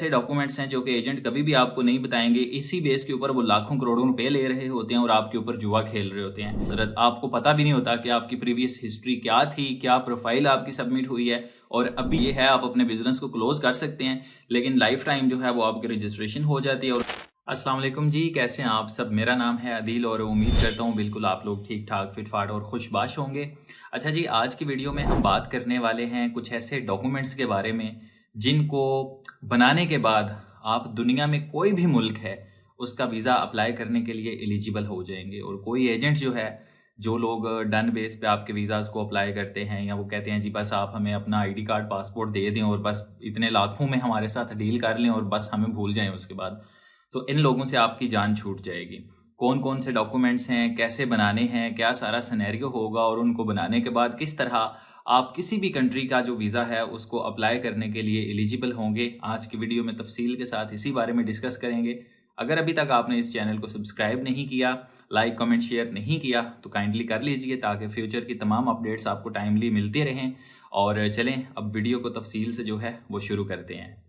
ऐसे डॉक्यूमेंट्स हैं जो कि एजेंट कभी भी आपको नहीं बताएंगे। इसी बेस के ऊपर वो लाखों करोड़ों रुपए ले रहे होते हैं और आपके ऊपर जुआ खेल रहे होते हैं। हजरत आपको पता भी नहीं होता कि आपकी प्रीवियस हिस्ट्री क्या थी, क्या प्रोफाइल आपकी सबमिट हुई है, और अभी ये है आप अपने बिजनेस को क्लोज कर सकते हैं, लेकिन लाइफ टाइम जो है वो आपकी रजिस्ट्रेशन हो जाती है। और अस्सलाम वालेकुम जी, कैसे हैं आप सब। मेरा नाम है आदिल और उम्मीद करता हूँ बिल्कुल आप लोग ठीक ठाक फिटफाट और खुशबाश होंगे। अच्छा जी, आज की वीडियो में हम बात करने वाले हैं कुछ ऐसे डॉक्यूमेंट्स के बारे में जिनको बनाने के बाद आप दुनिया में कोई भी मुल्क है उसका वीज़ा अप्लाई करने के लिए एलिजिबल हो जाएंगे। और कोई एजेंट जो है, जो लोग डन बेस पे आपके वीज़ाज़ को अप्लाई करते हैं, या वो कहते हैं जी बस आप हमें अपना आईडी कार्ड पासपोर्ट दे दें और बस इतने लाखों में हमारे साथ डील कर लें और बस हमें भूल जाएं उसके बाद, तो इन लोगों से आपकी जान छूट जाएगी। कौन कौन से डॉक्यूमेंट्स हैं, कैसे बनाने हैं, क्या सारा सिनेरियो होगा, और उनको बनाने के बाद किस तरह आप किसी भी कंट्री का जो वीज़ा है उसको अप्लाई करने के लिए एलिजिबल होंगे, आज की वीडियो में तफसील के साथ इसी बारे में डिस्कस करेंगे। अगर अभी तक आपने इस चैनल को सब्सक्राइब नहीं किया, लाइक कमेंट शेयर नहीं किया, तो काइंडली कर लीजिए ताकि फ्यूचर की तमाम अपडेट्स आपको टाइमली मिलती रहें। और चलें अब वीडियो को तफसील से जो है वो शुरू करते हैं।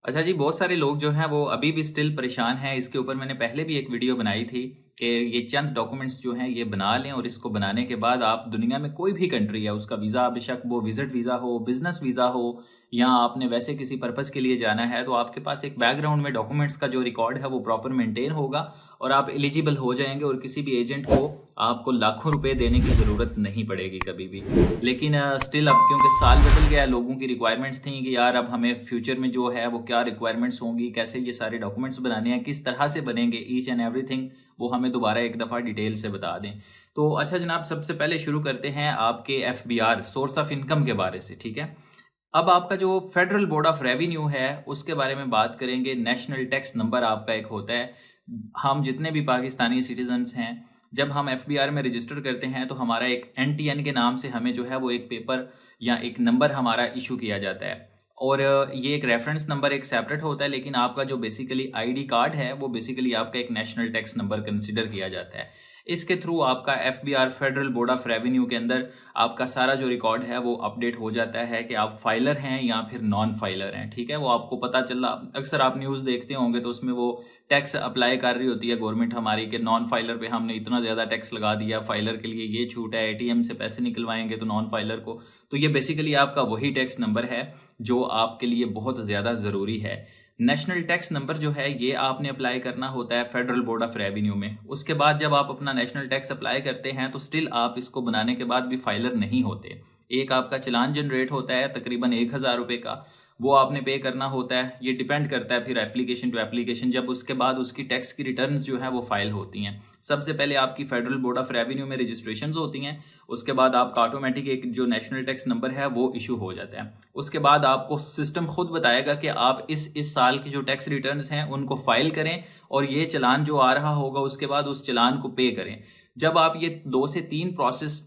अच्छा जी, बहुत सारे लोग जो हैं वो अभी भी स्टिल परेशान हैं। इसके ऊपर मैंने पहले भी एक वीडियो बनाई थी कि ये चंद डॉक्यूमेंट्स जो हैं ये बना लें, और इसको बनाने के बाद आप दुनिया में कोई भी कंट्री है उसका वीज़ा, बेशक वो विजिट वीज़ा हो, बिजनेस वीज़ा हो, या आपने वैसे किसी पर्पज़ के लिए जाना है, तो आपके पास एक बैकग्राउंड में डॉक्यूमेंट्स का जो रिकॉर्ड है वो प्रॉपर मेंटेन होगा और आप एलिजिबल हो जाएंगे। और किसी भी एजेंट को आपको लाखों रुपए देने की ज़रूरत नहीं पड़ेगी कभी भी। लेकिन स्टिल अब क्योंकि साल बदल गया, लोगों की रिक्वायरमेंट्स थी कि यार अब हमें फ्यूचर में जो है वो क्या रिक्वायरमेंट्स होंगी, कैसे ये सारे डॉक्यूमेंट्स बनाने हैं, किस तरह से बनेंगे, ईच एंड एवरीथिंग वो हमें दोबारा एक दफ़ा डिटेल से बता दें। तो अच्छा जनाब, सबसे पहले शुरू करते हैं आपके FBR सोर्स ऑफ इनकम के बारे से। ठीक है, अब आपका जो फेडरल बोर्ड ऑफ रेवेन्यू है उसके बारे में बात करेंगे। नेशनल टैक्स नंबर आपका एक होता है। हम जितने भी पाकिस्तानी सिटीजन्स हैं, जब हम FBR में रजिस्टर करते हैं तो हमारा एक NTN के नाम से हमें जो है वो एक पेपर या एक नंबर हमारा इशू किया जाता है। और ये एक रेफरेंस नंबर एक सेपरेट होता है, लेकिन आपका जो बेसिकली ID कार्ड है वो बेसिकली आपका एक नेशनल टैक्स नंबर कंसिडर किया जाता है। इसके थ्रू आपका FBR federal board of revenue के अंदर आपका सारा जो रिकॉर्ड है वो अपडेट हो जाता है कि आप फाइलर हैं या फिर नॉन फाइलर हैं। ठीक है, वो आपको पता चला। अक्सर आप न्यूज़ देखते होंगे तो उसमें वो टैक्स अप्लाई कर रही होती है गवर्नमेंट हमारी कि नॉन फाइलर पे हमने इतना ज़्यादा टैक्स लगा दिया, फाइलर के लिए ये छूट है, ATM से पैसे निकलवाएंगे तो नॉन फाइलर को। तो ये बेसिकली आपका वही टैक्स नंबर है जो आपके लिए बहुत ज़्यादा ज़रूरी है। नेशनल टैक्स नंबर जो है ये आपने अप्लाई करना होता है फेडरल बोर्ड ऑफ रेवेन्यू में। उसके बाद जब आप अपना नेशनल टैक्स अप्लाई करते हैं तो स्टिल आप इसको बनाने के बाद भी फाइलर नहीं होते। एक आपका चलान जनरेट होता है तकरीबन 1000 रुपये का, वो आपने पे करना होता है। ये डिपेंड करता है फिर एप्लीकेशन टू एप्लीकेशन। जब उसके बाद उसकी टैक्स की रिटर्न्स जो है वो फाइल होती हैं। सबसे पहले आपकी फेडरल बोर्ड ऑफ रेवेन्यू में रजिस्ट्रेशन होती हैं, उसके बाद आपका ऑटोमेटिक एक जो नेशनल टैक्स नंबर है वो इशू हो जाता है। उसके बाद आपको सिस्टम खुद बताएगा कि आप इस साल की जो टैक्स रिटर्न्स हैं उनको फाइल करें, और ये चलान जो आ रहा होगा उसके बाद उस चलान को पे करें। जब आप ये 2 से 3 प्रोसेस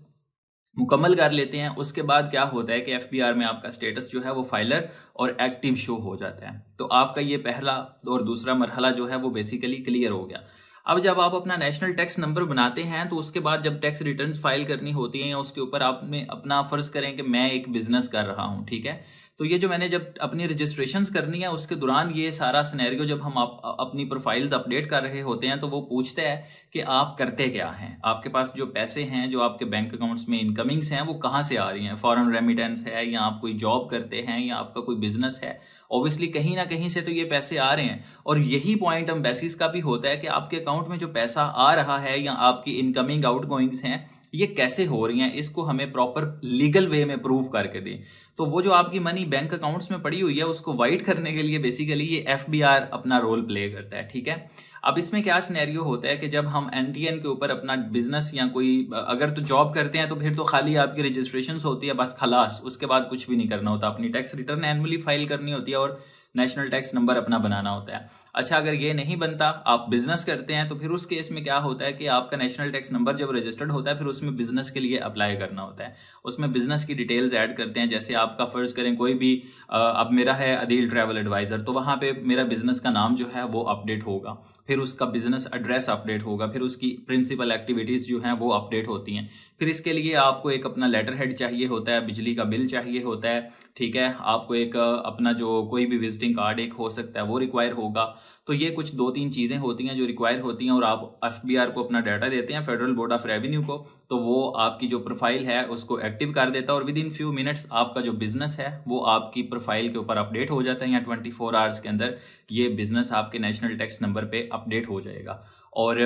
मुकम्मल कर लेते हैं उसके बाद क्या होता है कि FBR में आपका स्टेटस जो है वो फाइलर और एक्टिव शो हो जाता है। तो आपका ये पहला और दूसरा मरहला जो है वो बेसिकली क्लियर हो गया। अब जब आप अपना नेशनल टैक्स नंबर बनाते हैं तो उसके बाद जब टैक्स रिटर्न्स फाइल करनी होती हैं, या उसके ऊपर आपने अपना फर्ज करें कि मैं एक बिजनेस कर रहा हूं, ठीक है, तो ये जो मैंने जब अपनी रजिस्ट्रेशंस करनी है उसके दौरान ये सारा सिनेरियो जब हम अपनी प्रोफाइल्स अपडेट कर रहे होते हैं तो वो पूछते हैं कि आप करते क्या हैं, आपके पास जो पैसे हैं जो आपके बैंक अकाउंट्स में इनकमिंग्स हैं वो कहाँ से आ रही हैं, फॉरेन रेमिटेंस है या आप कोई जॉब करते हैं या आपका कोई बिजनेस है। ऑब्वियसली कहीं ना कहीं से तो ये पैसे आ रहे हैं, और यही पॉइंट एम्बेसिस का भी होता है कि आपके अकाउंट में जो पैसा आ रहा है या आपकी इनकमिंग आउटगोइंग्स हैं ये कैसे हो रही हैं, इसको हमें प्रॉपर लीगल वे में प्रूव करके दें। तो वो जो आपकी मनी बैंक अकाउंट्स में पड़ी हुई है उसको वाइट करने के लिए बेसिकली ये FBR अपना रोल प्ले करता है। ठीक है, अब इसमें क्या सिनेरियो होता है कि जब हम NTN के ऊपर अपना बिजनेस या कोई अगर तो जॉब करते हैं तो फिर तो खाली आपकी रजिस्ट्रेशन होती है बस, खलास, उसके बाद कुछ भी नहीं करना होता। अपनी टैक्स रिटर्न एनुअली फाइल करनी होती है और नेशनल टैक्स नंबर अपना बनाना होता है। अच्छा, अगर ये नहीं बनता, आप बिजनेस करते हैं, तो फिर उस केस में क्या होता है कि आपका नेशनल टैक्स नंबर जब रजिस्टर्ड होता है फिर उसमें बिजनेस के लिए अप्लाई करना होता है। उसमें बिजनेस की डिटेल्स ऐड करते हैं। जैसे आपका फर्ज करें कोई भी अब मेरा है अदील ट्रैवल एडवाइजर, तो वहाँ पे मेरा बिजनेस का नाम जो है वो अपडेट होगा, फिर उसका बिजनेस एड्रेस अपडेट होगा, फिर उसकी प्रिंसिपल एक्टिविटीज जो हैं वो अपडेट होती हैं। फिर इसके लिए आपको एक अपना लेटर हेड चाहिए होता है, बिजली का बिल चाहिए होता है, ठीक है। आपको एक अपना जो कोई भी विजिटिंग कार्ड एक हो सकता है वो रिक्वायर होगा। तो ये कुछ 2-3 चीज़ें होती हैं जो रिक्वायर होती हैं, और आप एफबीआर को अपना डाटा देते हैं, फेडरल बोर्ड ऑफ रेवेन्यू को, तो वो आपकी जो प्रोफाइल है उसको एक्टिव कर देता है, और विद इन फ्यू मिनट्स आपका जो बिजनेस है वो आपकी प्रोफाइल के ऊपर अपडेट हो जाता है, या 24 आवर्स के अंदर ये बिजनेस आपके नेशनल टैक्स नंबर पे अपडेट हो जाएगा। और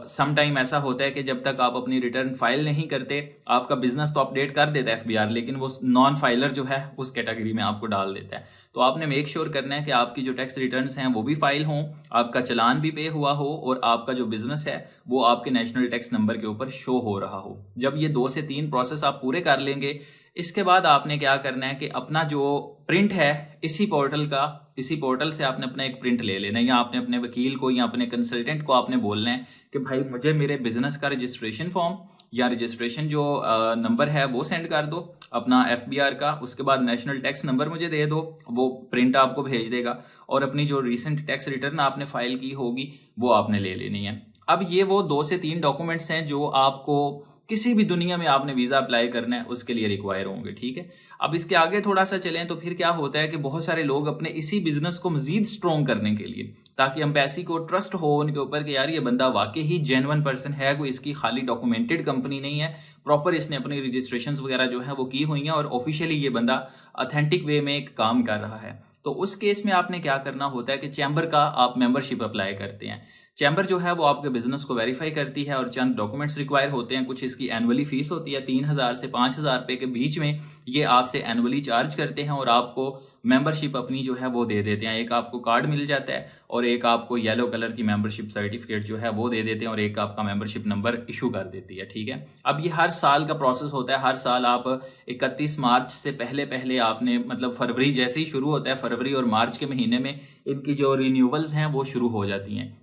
सम टाइम ऐसा होता है कि जब तक आप अपनी रिटर्न फाइल नहीं करते, आपका बिजनेस तो अपडेट कर देता है एफबीआर, लेकिन वो नॉन फाइलर जो है उस कैटेगरी में आपको डाल देता है। तो आपने मेक श्योर करना है कि आपकी जो टैक्स रिटर्न्स हैं वो भी फाइल हों, आपका चालान भी पे हुआ हो, और आपका जो बिजनेस है वो आपके नेशनल टैक्स नंबर के ऊपर शो हो रहा हो। जब ये 2 से 3 प्रोसेस आप पूरे कर लेंगे, इसके बाद आपने क्या करना है कि अपना जो प्रिंट है इसी पोर्टल से आपने अपना एक प्रिंट ले लेना है, या आपने अपने वकील को या अपने कंसल्टेंट को आपने बोलना है कि भाई मुझे मेरे बिजनेस का रजिस्ट्रेशन फॉर्म या रजिस्ट्रेशन जो नंबर है वो सेंड कर दो अपना एफबीआर का, उसके बाद नेशनल टैक्स नंबर मुझे दे दो, वो प्रिंट आपको भेज देगा, और अपनी जो रिसेंट टैक्स रिटर्न आपने फाइल की होगी वो आपने ले लेनी है। अब ये वो 2 से 3 डॉक्यूमेंट्स हैं जो आपको किसी भी दुनिया में आपने वीजा अप्लाई करना है उसके लिए रिक्वायर होंगे, ठीक है। अब इसके आगे थोड़ा सा चलें तो फिर क्या होता है कि बहुत सारे लोग अपने इसी बिजनेस को मजीद स्ट्रॉन्ग करने के लिए, ताकि एम्बेसी को ट्रस्ट हो उनके ऊपर कि यार ये बंदा वाकई ही जेन्युइन पर्सन है, कोई इसकी खाली डॉक्यूमेंटेड कंपनी नहीं है, प्रॉपर इसने अपनी रजिस्ट्रेशन वगैरह जो है वो की हुई है, और ऑफिशियली ये बंदा ऑथेंटिक वे में एक काम कर रहा है। तो उस केस में आपने क्या करना होता है कि चैम्बर का आप मेंबरशिप अप्लाई करते हैं। चैम्बर जो है वो आपके बिजनेस को वेरीफाई करती है, और चंद डॉक्यूमेंट्स रिक्वायर होते हैं। कुछ इसकी एनुअली फीस होती है 3,000 से 5,000 रुपए के बीच में, ये आपसे एनुअली चार्ज करते हैं, और आपको मेंबरशिप अपनी जो है वो दे देते हैं। एक आपको कार्ड मिल जाता है, और एक आपको येलो कलर की मेंबरशिप सर्टिफिकेट जो है वो दे देते हैं, और एक आपका मेंबरशिप नंबर इशू कर देती है, ठीक है। अब ये हर साल का प्रोसेस होता है। हर साल आप 31 मार्च से पहले पहले आपने, मतलब फरवरी जैसे ही शुरू होता है, फरवरी और मार्च के महीने में इनकी जो रिन्यूअल्स हैं वो शुरू हो जाती हैं,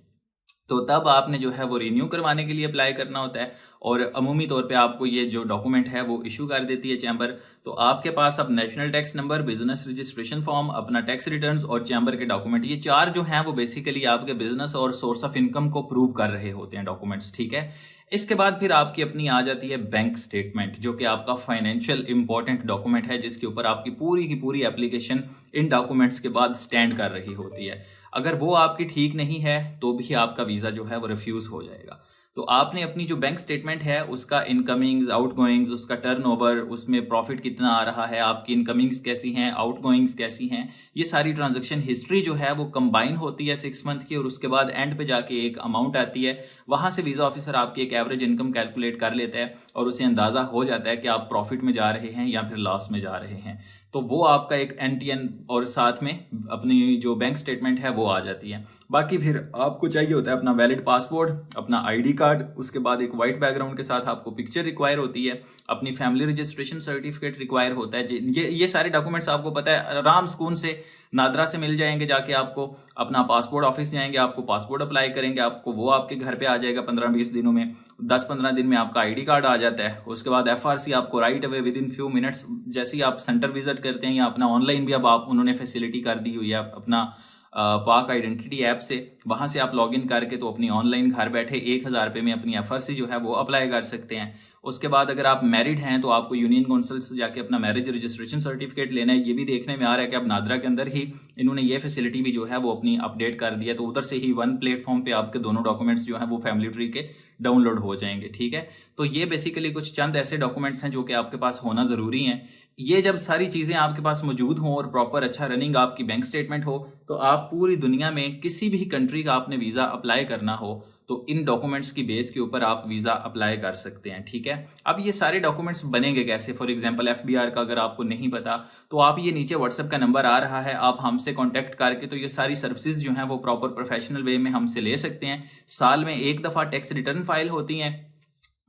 तो तब आपने जो है वो रिन्यू करवाने के लिए अप्लाई करना होता है, और अमूमी तौर पे आपको ये जो डॉक्यूमेंट है वो इशू कर देती है चैम्बर। तो आपके पास अब national tax number, business registration form, अपना टैक्स रिटर्न्स और चैम्बर के डॉक्यूमेंट, ये 4 जो हैं वो बेसिकली आपके बिजनेस और सोर्स ऑफ इनकम को प्रूव कर रहे होते हैं डॉक्यूमेंट्स, ठीक है। इसके बाद फिर आपकी अपनी आ जाती है बैंक स्टेटमेंट, जो कि आपका फाइनेंशियल इंपॉर्टेंट डॉक्यूमेंट है, जिसके ऊपर आपकी पूरी की पूरी एप्लीकेशन इन डॉक्यूमेंट्स के बाद स्टैंड कर रही होती है। अगर वो आपकी ठीक नहीं है तो भी आपका वीज़ा जो है वो रिफ्यूज़ हो जाएगा। तो आपने अपनी जो बैंक स्टेटमेंट है उसका इनकमिंग्स, आउटगोइंग्स, उसका टर्नओवर, उसमें प्रॉफिट कितना आ रहा है, आपकी इनकमिंग्स कैसी हैं, आउटगोइंग्स कैसी हैं, ये सारी ट्रांजैक्शन हिस्ट्री जो है वो कंबाइन होती है 6 मंथ की, और उसके बाद एंड पे जाके एक अमाउंट आती है। वहाँ से वीज़ा ऑफिसर आपकी एक एवरेज इनकम कैलकुलेट कर लेता है, और उसे अंदाज़ा हो जाता है कि आप प्रॉफिट में जा रहे हैं या फिर लॉस में जा रहे हैं। तो वो आपका एक एनटीएन और साथ में अपनी जो बैंक स्टेटमेंट है वो आ जाती है। बाकी फिर आपको चाहिए होता है अपना वैलिड पासपोर्ट, अपना आईडी कार्ड, उसके बाद एक वाइट बैकग्राउंड के साथ आपको पिक्चर रिक्वायर होती है, अपनी फैमिली रजिस्ट्रेशन सर्टिफिकेट रिक्वायर होता है। ये सारे डॉक्यूमेंट्स आपको पता है आराम सुकून से नादरा से मिल जाएंगे। जाके आपको अपना पासपोर्ट ऑफिस जाएंगे, आपको पासपोर्ट अप्लाई करेंगे, आपको वो आपके घर पे आ जाएगा 15-20 दिनों में। 10-15 दिन में आपका आईडी कार्ड आ जाता है। उसके बाद एफआरसी आपको right away with in few minutes, जैसे ही आप सेंटर विजिट करते हैं या अपना ऑनलाइन भी अब आप उन्होंने फैसिलिटी कर दी हुई है अपना पाक आइडेंटिटी ऐप से, वहां से आप लॉगिन करके तो अपनी ऑनलाइन घर बैठे 1,000 रुपये में अपनी एफआरसी जो है वो अप्लाई कर सकते हैं। उसके बाद अगर आप मैरिड हैं तो आपको यूनियन काउंसिल से जाके अपना मैरिज रजिस्ट्रेशन सर्टिफिकेट लेना है। ये भी देखने में आ रहा है कि अब नादरा के अंदर ही इन्होंने ये फैसिलिटी भी जो है वो अपनी अपडेट कर दी है, तो उधर से ही वन प्लेटफॉर्म पे आपके दोनों डॉक्यूमेंट्स जो है वो फैमिली ट्री के डाउनलोड हो जाएंगे, ठीक है। तो ये बेसिकली कुछ चंद ऐसे डॉक्यूमेंट्स हैं जो कि आपके पास होना जरूरी हैं। ये जब सारी चीजें आपके पास मौजूद हों और प्रॉपर अच्छा रनिंग आपकी बैंक स्टेटमेंट हो, तो आप पूरी दुनिया में किसी भी कंट्री का आपने वीजा अप्लाई करना हो तो इन डॉक्यूमेंट्स की बेस के ऊपर आप वीजा अप्लाई कर सकते हैं, ठीक है। अब ये सारे डॉक्यूमेंट्स बनेंगे कैसे? फॉर एग्जांपल एफबीआर का अगर आपको नहीं पता तो आप ये नीचे व्हाट्सएप का नंबर आ रहा है, आप हमसे कांटेक्ट करके तो ये सारी सर्विसेज जो हैं वो प्रॉपर प्रोफेशनल वे में हमसे ले सकते हैं। साल में एक दफा टैक्स रिटर्न फाइल होती हैं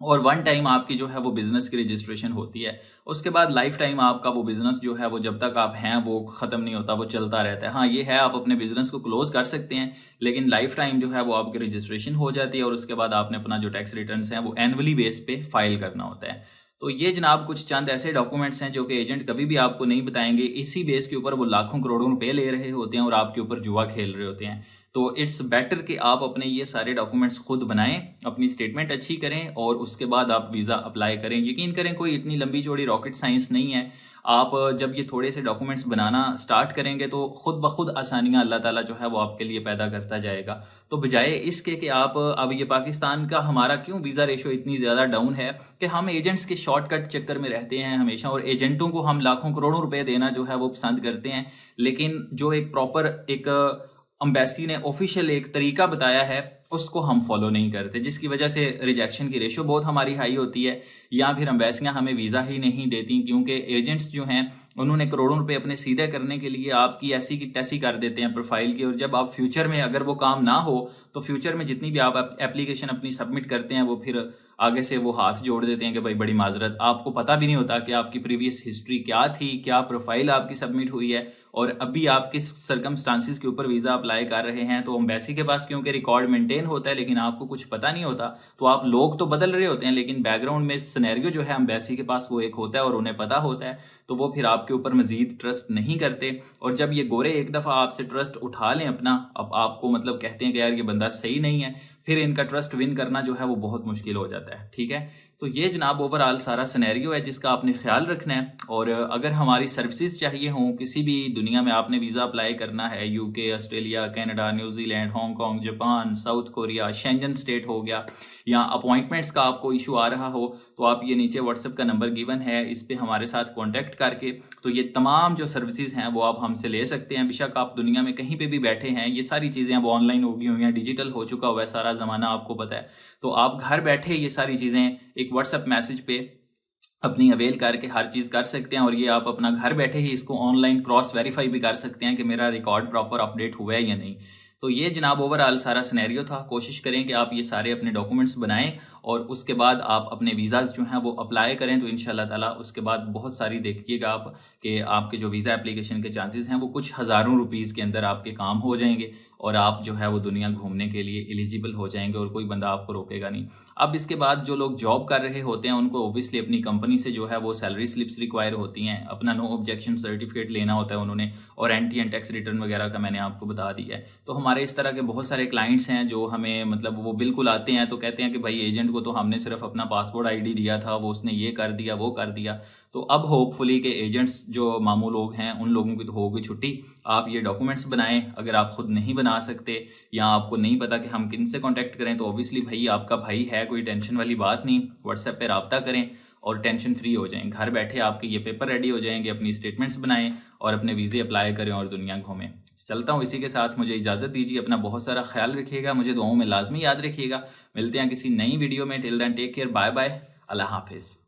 और वन टाइम आपकी जो है वो बिजनेस की रजिस्ट्रेशन होती है। उसके बाद लाइफ टाइम आपका वो बिजनेस जो है वो जब तक आप हैं वो ख़त्म नहीं होता, वो चलता रहता है। हाँ ये है, आप अपने बिजनेस को क्लोज कर सकते हैं, लेकिन लाइफ टाइम जो है वो आपकी रजिस्ट्रेशन हो जाती है और उसके बाद आपने अपना जो टैक्स रिटर्न्स हैं वो एनुअली बेस पे फाइल करना होता है। तो ये जनाब कुछ चंद ऐसे डॉक्यूमेंट्स हैं जो कि एजेंट कभी भी आपको नहीं बताएंगे। इसी बेस के ऊपर वो लाखों करोड़ों रुपए ले रहे होते हैं और आपके ऊपर जुआ खेल रहे होते हैं। तो इट्स बेटर कि आप अपने ये सारे डॉक्यूमेंट्स खुद बनाएं, अपनी स्टेटमेंट अच्छी करें और उसके बाद आप वीज़ा अप्लाई करें। यकीन करें कोई इतनी लंबी चौड़ी रॉकेट साइंस नहीं है। आप जब ये थोड़े से डॉक्यूमेंट्स बनाना स्टार्ट करेंगे तो खुद ब खुद आसानियां अल्लाह ताला जो है वो आपके लिए पैदा करता जाएगा। तो बजाय इसके कि आप अब ये पाकिस्तान का हमारा क्यों वीज़ा रेशो इतनी ज़्यादा डाउन है कि हम एजेंट्स के शॉर्टकट चक्कर में रहते हैं हमेशा, और एजेंटों को हम लाखों करोड़ों रुपए देना जो है वो पसंद करते हैं, लेकिन जो एक प्रॉपर एक अम्बेसी ने ऑफिशियल एक तरीका बताया है उसको हम फॉलो नहीं करते, जिसकी वजह से रिजेक्शन की रेशो बहुत हमारी हाई होती है, या फिर अम्बेसियां हमें वीज़ा ही नहीं देती क्योंकि एजेंट्स जो हैं उन्होंने करोड़ों रुपए अपने सीधे करने के लिए आपकी ऐसी की तैसी कर देते हैं प्रोफाइल की, और जब आप फ्यूचर में अगर वो काम ना हो तो फ्यूचर में जितनी भी आप एप्लीकेशन अपनी सबमिट करते हैं वो फिर आगे से वो हाथ जोड़ देते हैं कि भाई बड़ी माजरत, आपको पता भी नहीं होता कि आपकी प्रीवियस हिस्ट्री क्या थी, क्या प्रोफाइल आपकी सबमिट हुई है और अभी आप किस सर्कमस्टांसिस के ऊपर वीज़ा अप्लाई कर रहे हैं। तो एम्बेसी के पास क्योंकि रिकॉर्ड मेंटेन होता है लेकिन आपको कुछ पता नहीं होता, तो आप लोग तो बदल रहे होते हैं लेकिन बैकग्राउंड में सिनेरियो जो है एम्बेसी के पास वो एक होता है और उन्हें पता होता है, तो वो फिर आपके ऊपर मजीद ट्रस्ट नहीं करते। और जब ये गोरे एक दफ़ा आपसे ट्रस्ट उठा लें अपना, अब आपको मतलब कहते हैं कि यार ये बंदा सही नहीं है, फिर इनका ट्रस्ट विन करना जो है वो बहुत मुश्किल हो जाता है। ठीक है, तो ये जनाब ओवरऑल सारा सिनेरियो है जिसका आपने ख्याल रखना है। और अगर हमारी सर्विसेज चाहिए हों किसी भी दुनिया में, आपने वीज़ा अप्लाई करना है UK, Australia, Canada, New Zealand, Hong Kong, Japan, South Korea, Schengen state हो गया, या अपॉइंटमेंट्स का आपको इशू आ रहा हो, तो आप ये नीचे व्हाट्सएप का नंबर गिवन है, इस पर हमारे साथ कॉन्टैक्ट करके तो ये तमाम जो सर्विसेज हैं वो आप हमसे ले सकते हैं। बेशक आप दुनिया में कहीं पर भी बैठे हैं, ये सारी चीज़ें अब ऑनलाइन हो गई हुई हैं, डिजिटल हो चुका हुआ है सारा ज़माना, आपको पता है। तो आप घर बैठे ये सारी चीज़ें एक व्हाट्सएप मैसेज पे अपनी अवेल करके हर चीज़ कर सकते हैं, और ये आप अपना घर बैठे ही इसको ऑनलाइन क्रॉस वेरीफाई भी कर सकते हैं कि मेरा रिकॉर्ड प्रॉपर अपडेट हुआ है या नहीं। तो ये जनाब ओवरऑल सारा सिनेरियो था। कोशिश करें कि आप ये सारे अपने डॉक्यूमेंट्स बनाएं और उसके बाद आप अपने वीज़ाज़ जो हैं वो अप्लाई करें, तो इंशाल्लाह ताला उसके बाद बहुत सारी देखिएगा आप कि आपके जो वीज़ा एप्लीकेशन के चांसेस हैं वो कुछ हज़ारों रुपीज़ के अंदर आपके काम हो जाएंगे और आप जो है वो दुनिया घूमने के लिए एलिजिबल हो जाएंगे और कोई बंदा आपको रोकेगा नहीं। अब इसके बाद जो लोग जॉब कर रहे होते हैं उनको ओब्वियसली अपनी कंपनी से जो है वो सैलरी स्लिप्स रिक्वायर होती हैं, अपना नो ऑब्जेक्शन सर्टिफिकेट लेना होता है उन्होंने, और एंटी एंड टैक्स रिटर्न वगैरह का मैंने आपको बता दिया है। तो हमारे इस तरह के बहुत सारे क्लाइंट्स हैं जो हमें मतलब वो बिल्कुल आते हैं तो कहते हैं कि भाई एजेंट को तो हमने सिर्फ अपना पासपोर्ट आईडी दिया था, वो उसने ये कर दिया वो कर दिया। तो अब होपफुली के एजेंट्स जो मामूल लोग हैं उन लोगों की तो होगी छुट्टी। आप ये डॉक्यूमेंट्स बनाएं, अगर आप खुद नहीं बना सकते या आपको नहीं पता कि हम किन से कॉन्टैक्ट करें, तो ऑब्वियसली भाई आपका भाई है, कोई टेंशन वाली बात नहीं, व्हाट्सएप पे रब्ता करें और टेंशन फ्री हो जाएं। घर बैठे आपके ये पेपर रेडी हो जाएंगे, अपनी स्टेटमेंट्स बनाएं और अपने वीज़े अप्लाई करें और दुनिया घूमें। चलता हूँ, इसी के साथ मुझे इजाज़त दीजिए, अपना बहुत सारा ख्याल रखिएगा, मुझे दुआओं में लाजमी याद रखिएगा। मिलते हैं किसी नई वीडियो में, till then take care, bye bye, अल्लाह हाफिज़।